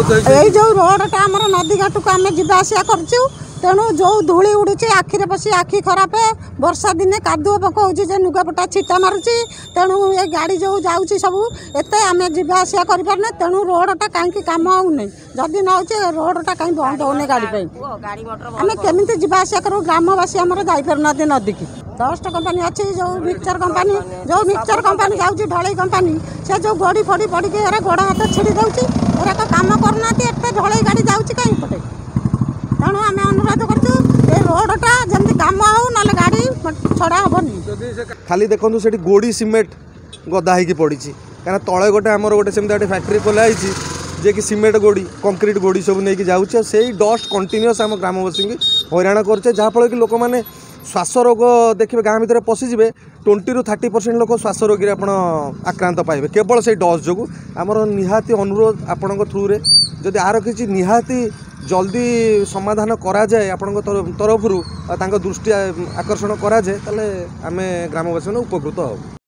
ये जो रोडटा आम नदी घाट को आम जावासिया करूँ तेणु जो धूली उड़ू आखिरे बसी आखि खराब वर्षा दिने कादुଅ पक हो लुगापटा छिटा मारुची तेणु ये गाड़ी जो जाऊँगी सब एत आम जावासिया करें तेणु रोडटा कहीं कम होनी जदि न हो रोडटा कहीं बंद होने गाड़ी आम केमी जावासिया करूँ ग्रामवासी आमर जापरना नदी की डस्ट कंपानी अच्छी जो मिक्सचर कंपानी जाऊँगी ढलई कंपानी से जो गड़ी फड़ी पड़ी गोड़ हाथ छिड़ी दूसरी एरा तो कम करना एत ढलई गाड़ी जाऊँगी कहीं पटे तेणु आम अनुरोध करूँ रोडटा जमी कम हो ना गाड़ी छड़ा हेनी खाली देखो से गोड़ी सीमेंट गदा हो पड़ी कहीं तले गोटे आमर गोटे सेमती गोटे फैक्ट्री खोलाई जे कि सीमेंट गोड़ी कंक्रीट गोड़ी सब नहीं जाऊँगी से डस्ट कंटिन्यूअस आम ग्रामवासी की हैरान करे जहाँफल कि लोक मैंने श्वास रोग देखिए गाँ भितर पशिजे 20 ରୁ 30% लोक श्वास रोगी आप आक्रांत पाइबे केवल से डस्ट जो आमर निहाती अनुरोध आपण थ्रू रे जदि आर किसी निहाती जल्दी समाधान करा जाए आपण तरफ दृष्टि आकर्षण करा जाए ताले आमे ग्रामवासी उपकृत हो।